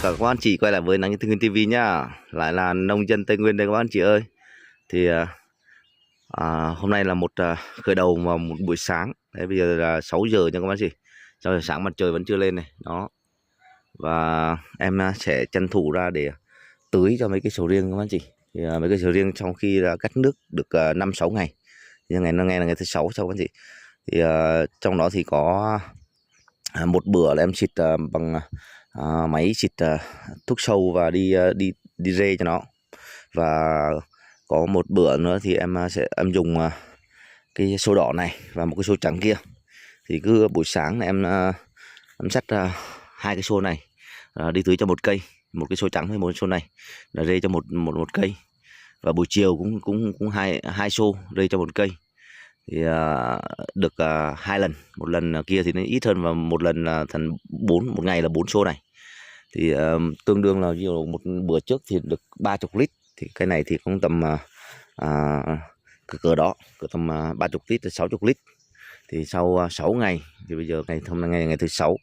cả các anh chị quay lại với Nắng Tây Nguyên TV nhá. Lại là nông dân Tây Nguyên đây các anh chị ơi. Thì hôm nay là một khởi đầu vào một buổi sáng. Đấy, bây giờ là 6 giờ nha các anh chị. 6 giờ sáng mặt trời vẫn chưa lên này. Đó. Và em sẽ tranh thủ ra để tưới cho mấy cái sầu riêng các anh chị. Thì mấy cái sầu riêng trong khi đã cắt nước được 5-6 ngày. Thì ngày là ngày thứ 6 cho các anh chị. Thì trong đó thì có một bữa là em xịt bằng máy xịt thuốc sâu và đi rê cho nó. Và có một bữa nữa thì em dùng cái xô đỏ này và một cái xô trắng kia. Thì cứ buổi sáng này em xách hai cái xô này đi tưới cho một cây, một cái xô trắng với một cái xô này là rê cho một cây. Và buổi chiều cũng hai xô rê cho một cây. Thì được 2 lần, một lần kia thì nó ít hơn và một lần là thành một ngày là 4 xô này. Thì tương đương là ví dụ một bữa trước thì được 30 lít, thì cái này thì cũng tầm cỡ đó, cỡ tầm 30 lít đến 60 lít. Thì sau 6 ngày thì bây giờ hôm nay ngày thứ 6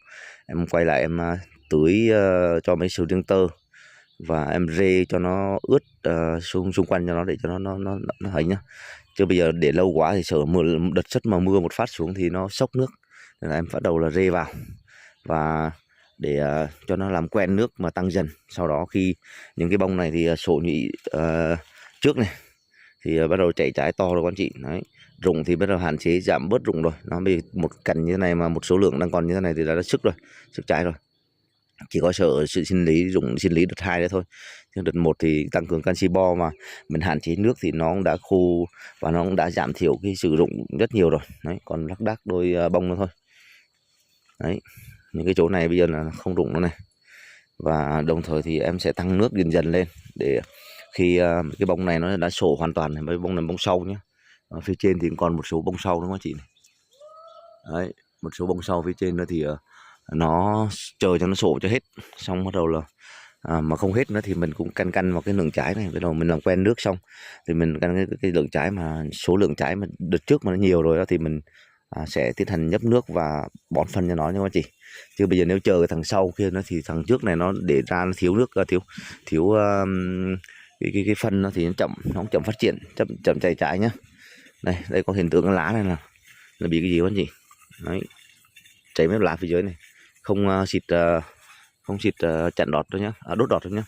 em quay lại em tưới cho mấy sầu riêng tơ và em rê cho nó ướt xung quanh cho nó để cho nó hấy nhá. Chứ bây giờ để lâu quá thì sợ đợt sất mà mưa một phát xuống thì nó sốc nước, nên là em bắt đầu là rê vào và để cho nó làm quen nước mà tăng dần. Sau đó khi những cái bông này thì sổ nhụy trước này thì bắt đầu chảy trái to rồi các anh chị. Đấy, rụng thì bắt đầu hạn chế giảm bớt rụng rồi. Nó bị một cành như thế này mà một số lượng đang còn như thế này thì đã sức rồi, sức trái rồi. Chỉ có sợ sự sinh lý đợt 2 đấy thôi. Nhưng đợt 1 thì tăng cường canxi bo mà mình hạn chế nước thì nó cũng đã khô và nó cũng đã giảm thiểu cái sử dụng rất nhiều rồi. Đấy, còn lác đác đôi bông nữa thôi. Đấy, những cái chỗ này bây giờ là không rụng nữa này. Và đồng thời thì em sẽ tăng nước dần dần lên để khi cái bông này nó đã sổ hoàn toàn này, mấy bông này bông sâu nhé. Ở phía trên thì còn một số bông sâu đúng không chị này. Đấy, một số bông sâu phía trên nữa thì nó chờ cho nó sổ cho hết, xong bắt đầu là mà không hết nữa thì mình cũng căn vào cái lượng trái này. Bắt đầu mình làm quen nước xong thì mình căn cái lượng trái mà số lượng trái mà đợt trước mà nó nhiều rồi đó thì mình sẽ tiến hành nhấp nước và bón phân cho nó nha các chị. Chứ bây giờ nếu chờ cái thằng sau kia nó thì thằng trước này nó để ra nó thiếu nước, thiếu cái phân nó thì nó cũng chậm phát triển, chậm chảy trái nhá. Đây có hiện tượng cái lá này là bị cái gì các chị. Đấy, cháy mấy lá phía dưới này, không xịt chặn đọt thôi nhá, đốt đọt thôi nhá.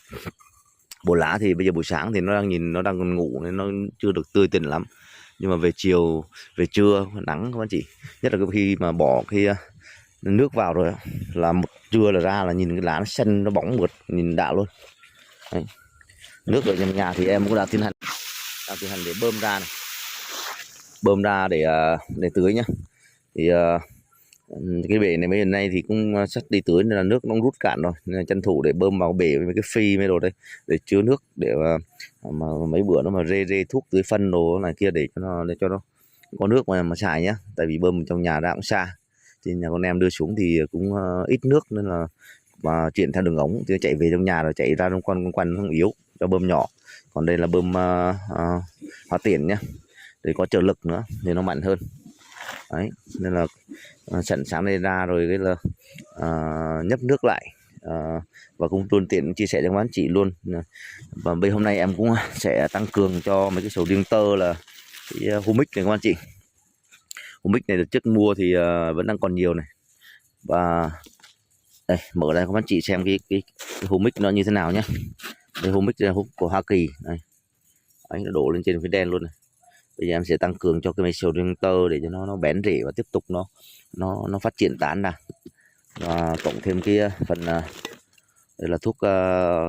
Bộ lá thì bây giờ buổi sáng thì nó đang còn ngủ nên nó chưa được tươi tỉnh lắm, nhưng mà về trưa nắng các anh chị, nhất là khi mà bỏ cái nước vào rồi là một trưa là ra là nhìn cái lá nó xanh, nó bóng mượt, nhìn đã luôn. Đấy. Nước ở trong nhà thì em cũng đã tiến hành để bơm ra để tưới nhá. Thì cái bể này mấy hôm nay thì cũng sắp đi tưới nên là nước nó rút cạn rồi, nên là tranh thủ để bơm vào bể với mấy cái phi mấy đồ đây để chứa nước để mà mấy bữa nó mà rê thuốc tưới phân đồ này kia để cho nó có nước mà xài nhá. Tại vì bơm trong nhà đã cũng xa, thì nhà con em đưa xuống thì cũng ít nước nên là mà chuyển theo đường ống thì chạy về trong nhà rồi chạy ra trong quanh không yếu cho bơm nhỏ. Còn đây là bơm hóa tiễn nhá, để có trợ lực nữa thì nó mạnh hơn. Đấy, nên là sẵn sáng đây ra rồi cái là nhấp nước lại và cũng luôn tiện chia sẻ cho các anh chị luôn. Và bây hôm nay em cũng sẽ tăng cường cho mấy cái sầu riêng tơ là cái humic này các anh chị. Humic này được trước mua thì vẫn đang còn nhiều này. Và đây mở ra các anh chị xem cái humic nó như thế nào nhé. Đây humic của Hoa Kỳ này. Đấy, nó đổ lên trên phía đen luôn này. Bây giờ em sẽ tăng cường cho cái mấy sầu riêng tơ để cho nó bén rễ và tiếp tục nó phát triển tán ra. Và cộng thêm cái phần đây là thuốc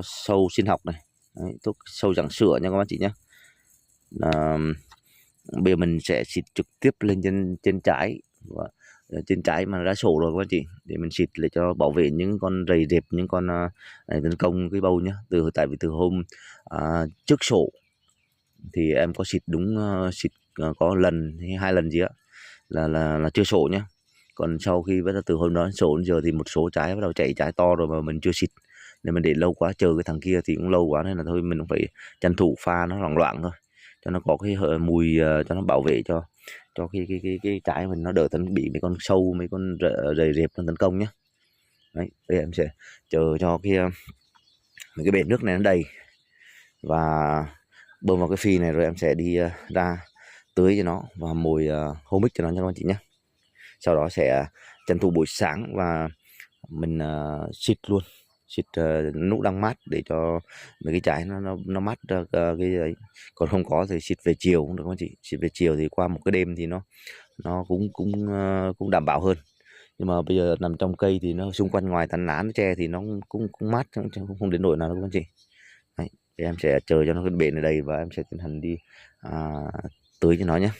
sâu sinh học này. Đấy, thuốc sâu giảng sữa nha các bạn chị nhé. Bây giờ mình sẽ xịt trực tiếp lên trên trái, và trên trái mà đã sổ rồi các bạn chị, để mình xịt để cho bảo vệ những con rầy rệp, những con này tấn công cái bâu nhá. Tại vì từ hôm trước sổ thì em có xịt đúng xịt có lần hay 2 lần gì á là chưa sổ nhá. Còn sau khi bắt đầu từ hôm đó sổ đến giờ thì một số trái bắt đầu chảy trái to rồi mà mình chưa xịt, nên mình để lâu quá chờ cái thằng kia thì cũng lâu quá, nên là thôi mình cũng phải tranh thủ pha nó loãng thôi cho nó có cái mùi, cho nó bảo vệ cho cái trái mình nó đỡ bị mấy con sâu, mấy con rầy rệp nó tấn công nhé. Đấy, bây giờ em sẽ chờ cho cái mấy cái bể nước này nó đầy, và bơm vào cái phi này rồi em sẽ đi ra tưới cho nó và mồi humic cho nó nha các anh chị nhé. Sau đó sẽ tranh thủ buổi sáng và mình xịt luôn, xịt lúc đang mát để cho mấy cái trái nó mát ra cái ấy. Còn không có thì xịt về chiều cũng được các anh chị. Xịt về chiều thì qua một cái đêm thì nó cũng đảm bảo hơn. Nhưng mà bây giờ nằm trong cây thì nó xung quanh ngoài tán lá nó che thì nó cũng mát, không đến nỗi nào đâu các anh chị. Đấy, thì em sẽ chờ cho nó cái bể này đầy và em sẽ tiến hành đi tưới cho nó nhé.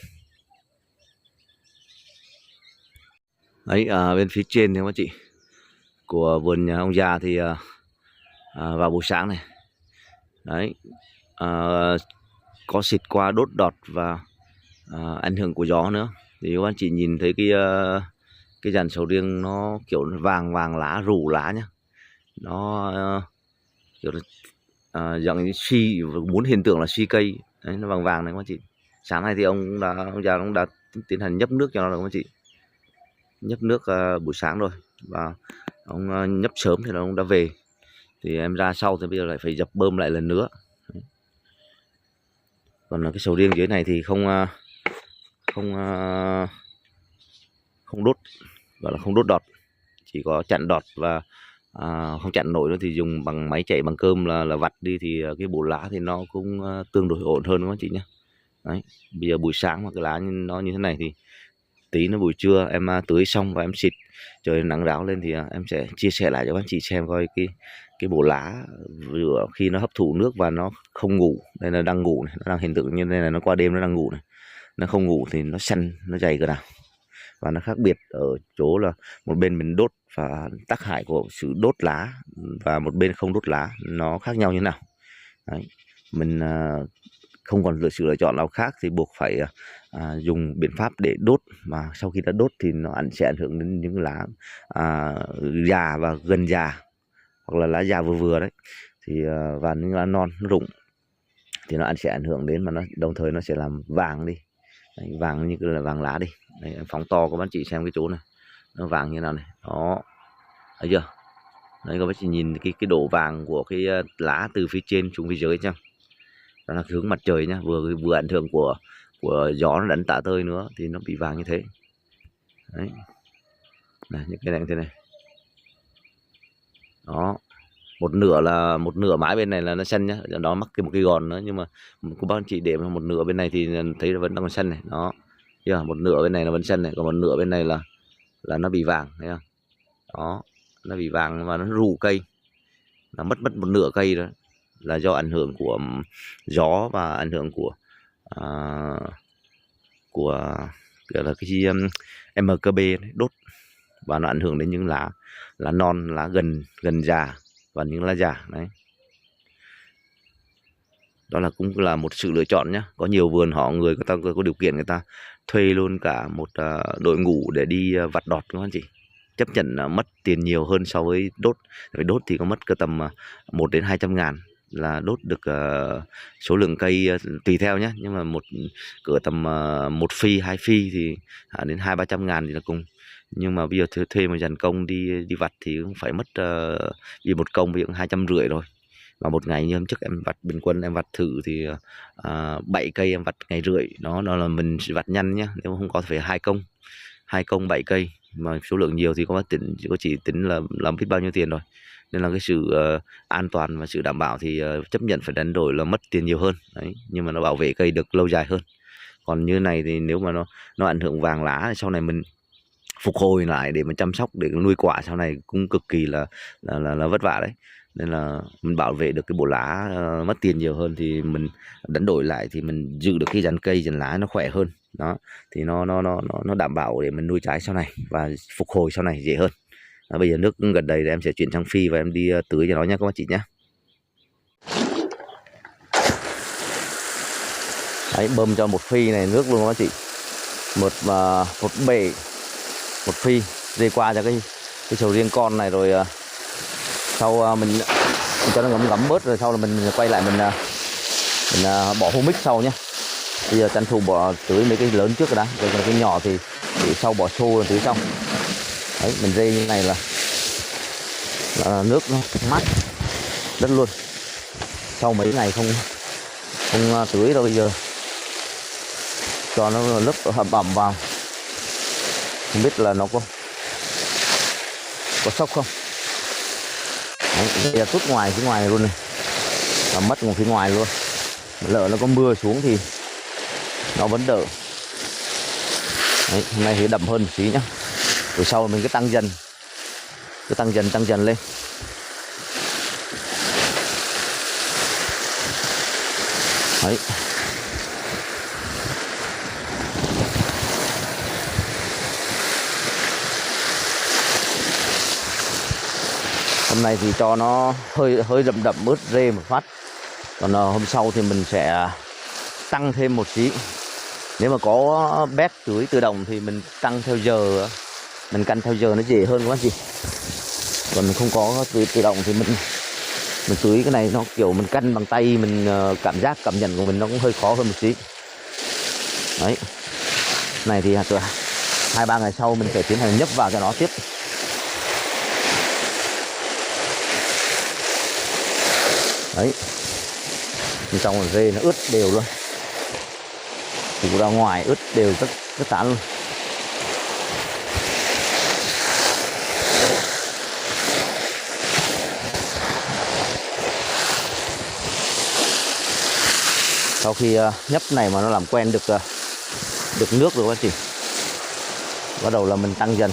Đấy, bên phía trên thì các chị của vườn nhà ông già thì vào buổi sáng này đấy, có xịt qua đốt đọt và ảnh hưởng của gió nữa, thì các anh chị nhìn thấy cái dàn sầu riêng nó kiểu vàng vàng lá, rủ lá nhá, nó kiểu dạng suy, muốn hiện tượng là suy cây đấy, nó vàng vàng này các anh chị. Sáng nay thì ông già cũng đã tiến hành nhấp nước cho nó rồi các anh chị, nhấp nước buổi sáng rồi, và ông nhấp sớm thì ông đã về, thì em ra sau thì bây giờ lại phải dập bơm lại lần nữa. Còn cái sầu riêng dưới này thì không đốt, gọi là không đốt đọt, chỉ có chặn đọt, và không chặn nổi nữa thì dùng bằng máy chạy bằng cơm là vặt đi, thì cái bộ lá thì nó cũng tương đối ổn hơn các anh chị nhé. Đấy, bây giờ buổi sáng mà cái lá nó như thế này thì tí nữa buổi trưa em tưới xong và em xịt, trời nắng ráo lên thì em sẽ chia sẻ lại cho các anh chị xem coi cái bộ lá vừa khi nó hấp thụ nước và nó không ngủ. Đây là đang ngủ này, nó đang hiện tượng như thế này, nó qua đêm nó đang ngủ này, nó không ngủ thì nó xanh, nó dày cỡ nào. Và nó khác biệt ở chỗ là một bên mình đốt và tác hại của sự đốt lá, và một bên không đốt lá nó khác nhau như thế nào. Đấy, mình không còn sự lựa chọn nào khác thì buộc phải dùng biện pháp để đốt, mà sau khi đã đốt thì nó sẽ ảnh hưởng đến những lá già và gần già, hoặc là lá già vừa vừa đấy, thì và những lá non nó rụng thì nó sẽ ảnh hưởng đến, mà nó đồng thời nó sẽ làm vàng đi. Đấy, vàng như là vàng lá đi. Đấy, em phóng to các bạn chị xem cái chỗ này nó vàng như nào này, đó, thấy chưa? Đấy, các bạn chị nhìn cái độ vàng của cái lá từ phía trên xuống phía dưới nhá, đó là hướng mặt trời nhá, vừa ảnh hưởng của gió nó đánh tả tơi nữa thì nó bị vàng như thế. Đấy, này, những cái này như thế này, đó, một nửa mái bên này là nó xanh nhá, đó mắc một cái gòn nữa, nhưng mà cô bác anh chị để một nửa bên này thì thấy là vẫn đang còn xanh này, đó, chưa? Một nửa bên này là vẫn xanh này, còn một nửa bên này là nó bị vàng, thấy không? Đó, nó bị vàng và nó rù cây, là mất một nửa cây đó, là do ảnh hưởng của gió và ảnh hưởng của gọi là cái gì, MKB đốt, và nó ảnh hưởng đến những lá non, lá gần già và những lá già đấy. Đó là cũng là một sự lựa chọn nhé. Có nhiều vườn người ta có điều kiện, người ta thuê luôn cả một đội ngũ để đi vặt đọt các anh chị, chấp nhận mất tiền nhiều hơn so với đốt. Vì đốt thì có mất cơ tầm 1 đến 200 ngàn là đốt được số lượng cây tùy theo nhé, nhưng mà cỡ tầm 1 phi 2 phi thì đến 200-300 ngàn thì là cùng. Nhưng mà bây giờ thuê một dàn công đi vặt thì cũng phải mất vì một công bây giờ 250 rồi. Và một ngày như hôm trước em vặt bình quân em vặt thử thì 7 cây em vặt ngày rưỡi, đó là mình vặt nhanh nhá, nếu không có thì phải 2 công 7 cây, mà số lượng nhiều thì có chỉ tính là làm biết bao nhiêu tiền rồi. Nên là cái sự an toàn và sự đảm bảo thì chấp nhận phải đánh đổi là mất tiền nhiều hơn đấy, nhưng mà nó bảo vệ cây được lâu dài hơn. Còn như này thì nếu mà nó ảnh hưởng vàng lá thì sau này mình phục hồi lại để mà chăm sóc để nuôi quả sau này cũng cực kỳ là vất vả đấy. Nên là mình bảo vệ được cái bộ lá mất tiền nhiều hơn, thì mình đánh đổi lại thì mình giữ được cái dàn cây dàn lá nó khỏe hơn, đó thì nó đảm bảo để mình nuôi trái sau này và phục hồi sau này dễ hơn. Bây giờ nước gần đầy thì em sẽ chuyển sang phi và em đi tưới cho nó nhé các bác chị nhé. Đấy, bơm cho một phi này nước luôn các bác chị, một bể một phi dây qua cho cái sầu riêng con này, rồi sau mình cho nó ngấm bớt, rồi sau là mình quay lại mình bỏ humic sau nhé. Bây giờ tranh thủ bỏ tưới mấy cái lớn trước rồi đã, rồi cái nhỏ thì sau bỏ xô rồi tưới xong. Đấy, mình rê như này là nước nó mát rất luôn. sau mấy ngày không không tưới đâu, bây giờ cho nó lớp hầm ẩm vào, không biết là nó có sốc không. Đấy, đây là tút ngoài phía ngoài này luôn này, và mất một phía ngoài luôn. Lỡ nó có mưa xuống thì nó vẫn đỡ. Đấy, hôm nay thì đậm hơn một xí nhá. Rồi sau mình cứ tăng dần lên. Đấy. Hôm nay thì cho nó hơi đậm ướt rê một phát. Còn hôm sau thì mình sẽ tăng thêm một xí. Nếu mà có bét tưới tự động thì mình tăng theo giờ, mình căn theo giờ nó dễ hơn các anh chị. Còn không có tưới tự động thì mình tưới cái này nó kiểu mình căn bằng tay, mình cảm nhận của mình nó cũng hơi khó hơn một xí. Đấy. Này thì 2-3 ngày sau mình phải tiến hành nhấp vào cho nó tiếp. Đấy. Trong rồi rê nó ướt đều luôn. Phủ ra ngoài ướt đều tất tán luôn. Sau khi nhấp này mà nó làm quen được nước rồi các chị, bắt đầu là mình tăng dần.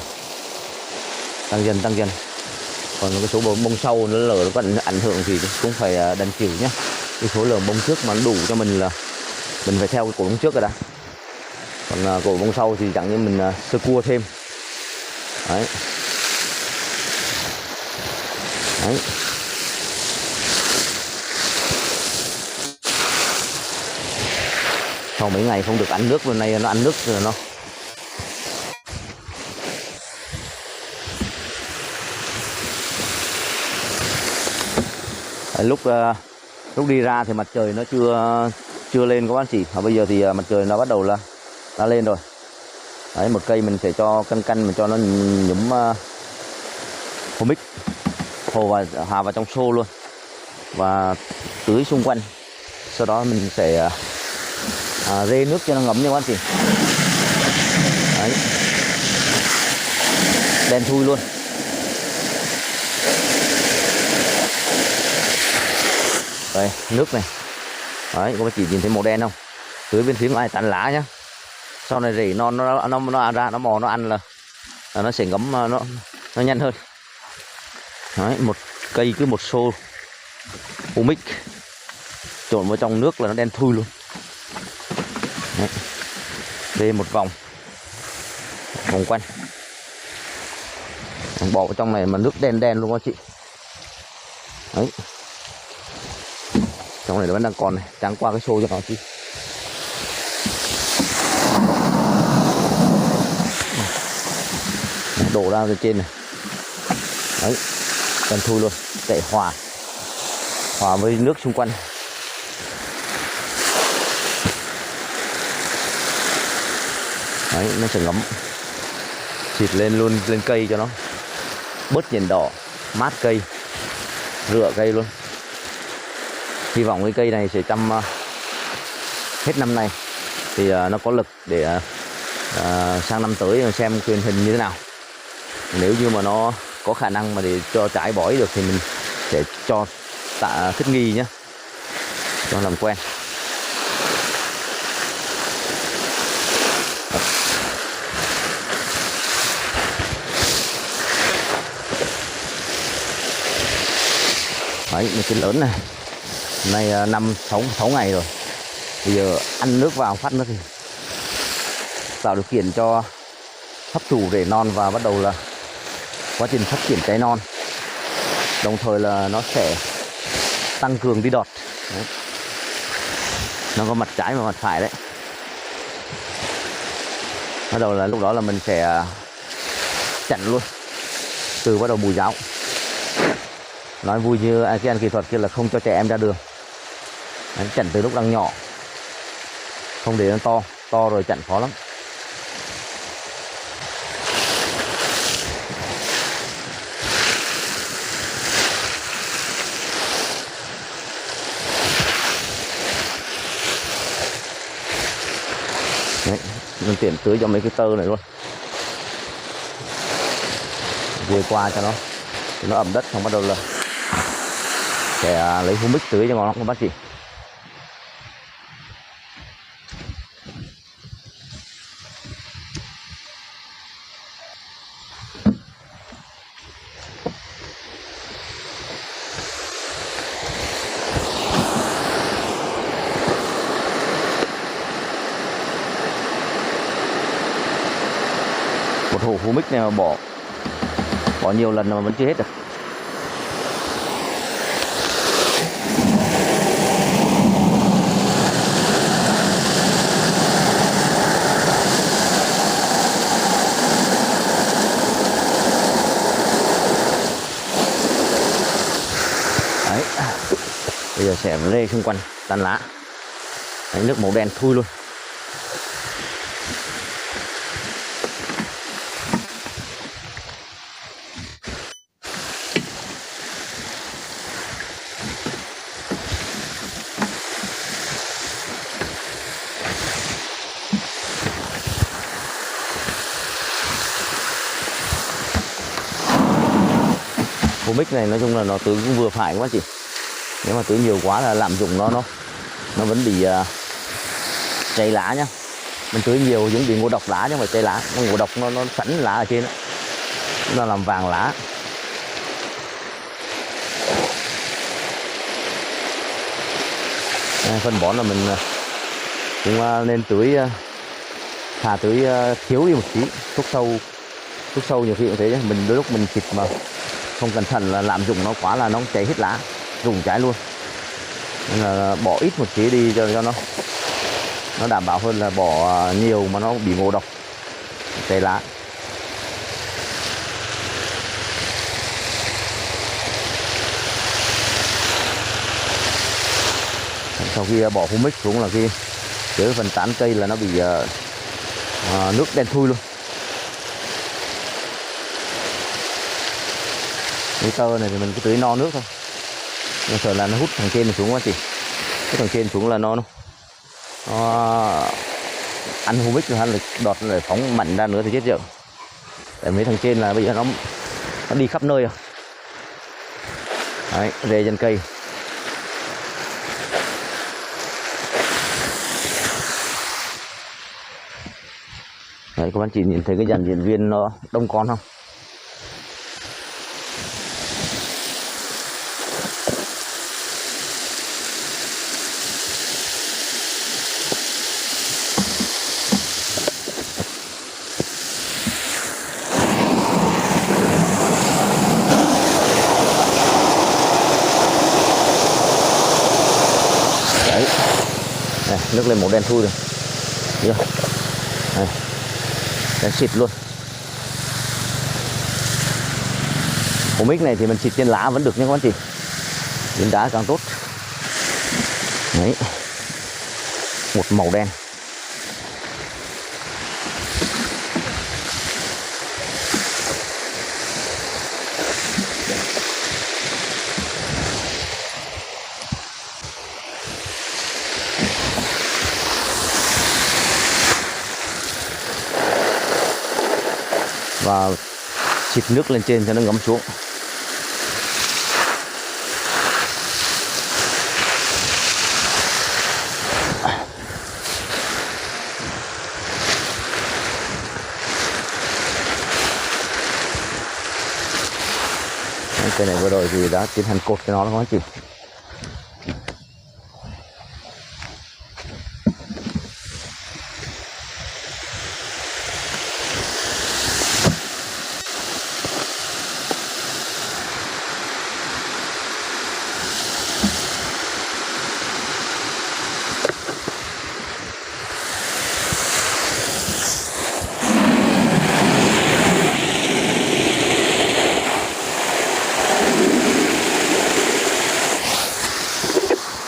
Còn cái số bông sau nó lở nó có ảnh hưởng thì cũng phải đành chịu nhé. Cái số lượng bông trước mà nó đủ cho mình là mình phải theo cái cổ bông trước rồi đã. Còn cổ bông sau thì chẳng như mình sơ cua thêm. Đấy. Đấy. Sau mấy ngày không được ăn nước, hôm nay nó ăn nước rồi nó. Đấy, lúc đi ra thì mặt trời nó chưa lên các bác chị. Và bây giờ thì mặt trời nó bắt đầu là lên rồi. Đấy, một cây mình sẽ cho căn mình cho nó nhúm humic hòa vào trong xô luôn và tưới xung quanh. Sau đó mình sẽ rê nước cho nó ngấm nha các anh chị. Đấy. Đen thui luôn. Đây, nước này. Đấy, các bác chị nhìn thấy màu đen không? Tưới bên phía ngoài tán lá nhá. Sau này rễ non nó ra, nó mò nó ăn là nó sẽ ngấm, nó nhanh hơn. Đấy, một cây cứ một xô humic trộn vào trong nước là nó đen thui luôn. Đấy. Đây một vòng quanh, bỏ vào trong này mà nước đen luôn các chị. Đấy, trong này nó vẫn đang còn này, tráng qua cái xô cho nó chị. Đổ ra từ trên này. Đấy, đen thui luôn, chạy hòa với nước xung quanh. Đấy, nó sẽ ngấm xịt lên cây cho nó bớt nhìn đỏ, mát cây, rửa cây luôn. Hy vọng cái cây này sẽ chăm hết năm nay thì nó có lực để sang năm tới xem truyền hình như thế nào. Nếu như mà nó có khả năng mà để cho trái bói được thì mình sẽ cho thích nghi nhé, cho làm quen. Đấy, một cái lớn này. Hôm nay 5-6 ngày rồi. Bây giờ ăn nước vào phát nữa thì tạo điều kiện cho hấp thụ rễ non và bắt đầu là quá trình phát triển trái non. Đồng thời là nó sẽ tăng cường đi đọt. Đấy. Nó có mặt trái và mặt phải đấy. Bắt đầu là lúc đó là mình sẽ chặn luôn, từ bắt đầu bù giáo. Nói vui như cái anh kỹ thuật kia là không cho trẻ em ra đường. Đấy, chặn từ lúc đang nhỏ, không để nó to rồi chặn khó lắm. tiện tưới cho mấy cái tơ này luôn, về qua cho nó ẩm đất, xong bắt đầu là sẽ lấy humic tưới cho nó các bác chị. Một hũ humic này mà bỏ nhiều lần mà vẫn chưa hết được. Đấy, bây giờ sẽ lê xung quanh tán lá. Đấy, nước màu đen thui luôn. Humic này nói chung là nó tưới cũng vừa phải các bác chị. Nếu mà tưới nhiều quá là lạm dụng nó vẫn bị cháy lá nhá. Mình tưới nhiều cũng bị ngộ độc lá chứ không phải cháy lá. Nó ngộ độc nó sẵn lá ở trên đó. Nó làm vàng lá. Phân bón là mình cũng nên tưới thà tưới thiếu đi một tí. Thuốc sâu nhiều khi cũng thế chứ. Mình đôi lúc mình xịt mà không cẩn thận là lạm dụng nó quá là nó cháy hết lá, rụng trái luôn. Nên là bỏ ít một tí đi cho nó đảm bảo hơn là bỏ nhiều mà nó bị ngộ độc cháy lá. Sau khi bỏ humic xuống là cái phần tán cây là nó bị nước đen thui luôn. Cái tơ này thì mình cứ tưới no nước thôi, nhưng sợ là nó hút thằng trên xuống quá chị. Cái thằng trên xuống là nó ăn humic rồi, hay là đọt rồi phóng mặn ra nữa thì chết dở. Tại mấy thằng trên là bây giờ nó đi khắp nơi rồi. Đấy, rễ trên cây. Đấy, các bạn chị nhìn thấy cái dàn diễn viên nó đông con không? Đấy, này, nước lên màu đen thui rồi, chưa? Này, đen xịt luôn. Humic này thì mình xịt trên lá vẫn được nha các anh chị, trên đá càng tốt. Đấy, một màu đen. Và xịt nước lên trên cho nó ngấm xuống. Cái này vừa rồi thì đã tiến hành cột cho nó các anh chị.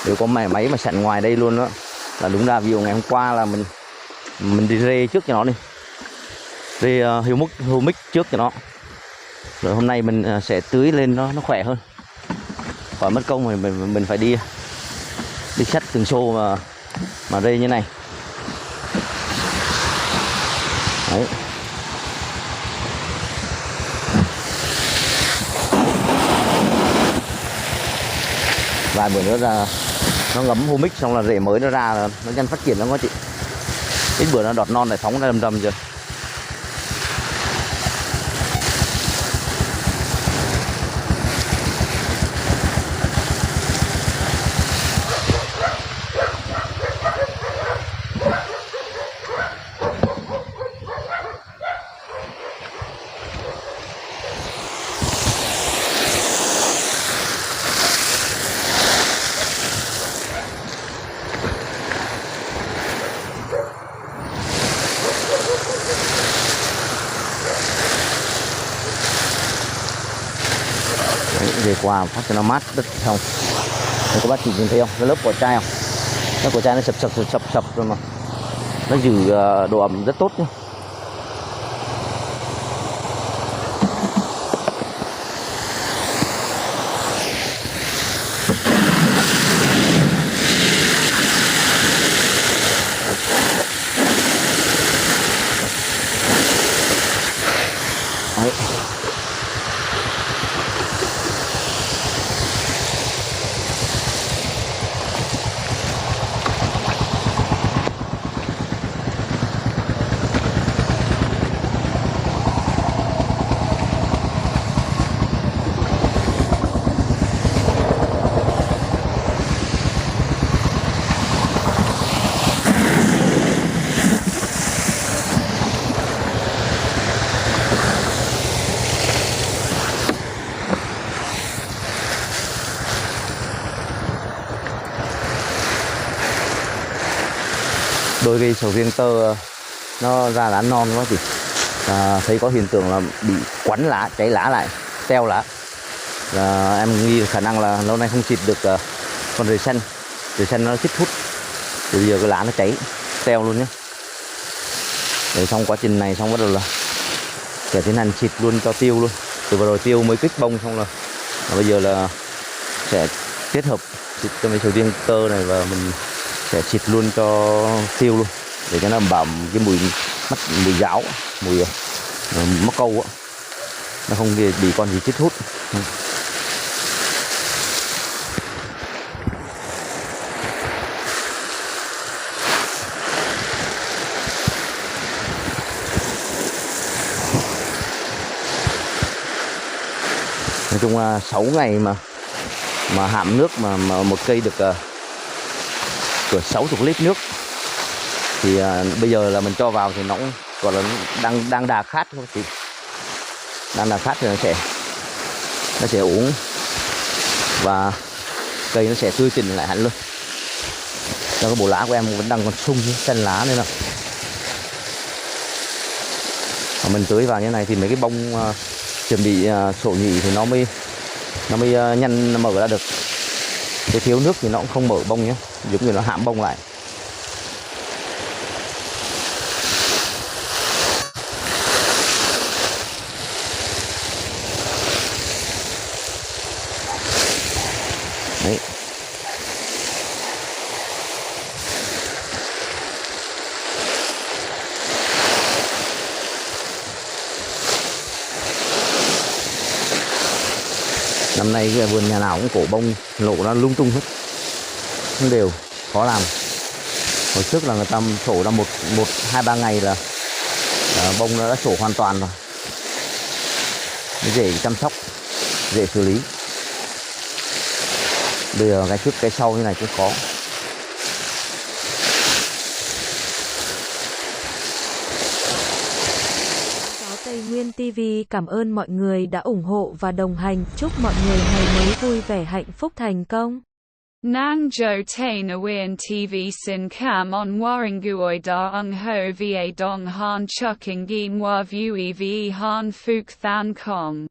Nếu có máy mà sẵn ngoài đây luôn đó là đúng ra, ví dụ ngày hôm qua là mình đi rê trước cho nó đi, rê humic trước cho nó, rồi hôm nay mình sẽ tưới lên nó khỏe hơn, khỏi mất công thì mình phải đi xách từng xô mà rê như này. vài bữa nữa ra nó ngấm humic xong là rễ mới nó ra là nó nhanh phát triển lắm các chị. Ít bữa nó đọt non lại phóng ra đầm đầm rồi. Về qua phát cho nó mát đất xong. Đây, các bác chị nhìn thấy không, cái lớp vỏ chai không, cái vỏ chai nó sập rồi mà nó giữ độ ẩm rất tốt nhá. Đấy. Đôi khi sầu riêng tơ nó ra lá non quá thì thấy có hiện tượng là bị quắn lá, cháy lá lại, teo lá. Em nghĩ khả năng là lâu nay không xịt được con rễ xanh nó kích hút, thì bây giờ cái lá nó cháy teo luôn nhé. Để xong quá trình này xong bắt đầu là sẽ tiến hành xịt luôn cho tiêu luôn. Từ vừa rồi tiêu mới kích bông xong là bây giờ là sẽ kết hợp xịt cho mấy sầu riêng tơ này và mình sẽ xịt luôn cho tiêu luôn để cho nó bảo cái mùi gáo, mùi mắc câu á, nó không bị con gì chích hút. Nói chung là 6 ngày mà hạm nước mà một cây được cỡ 60 lít nước thì bây giờ là mình cho vào thì nó cũng gọi là đang đà khát thôi chị. Đang đà khát thì nó sẽ uống và cây nó sẽ tươi tỉnh lại hẳn luôn. Cho cái bộ lá của em vẫn đang còn sung xanh lá nên là mình tưới vào như này thì mấy cái bông chuẩn bị sổ nhị thì nó mới nhanh mở ra được. Cái thiếu nước thì nó cũng không mở bông nhé, giống như nó hãm bông lại. Đấy. Năm nay cái vườn nhà nào cũng cổ bông lộ ra lung tung hết, không đều, khó làm. Hồi trước là người ta sổ ra một hai ba ngày là bông nó đã sổ hoàn toàn rồi, dễ chăm sóc, dễ xử lý. Bây giờ cái trước cái sau như này cũng khó. Tây Nguyên TV cảm ơn mọi người đã ủng hộ và đồng hành. Chúc mọi người ngày mới vui vẻ, hạnh phúc, thành công. Nang jo tain a wien TV sin cam on waringuoi da ung ho va dong han chuking gin wa vue ve han fuk than kong.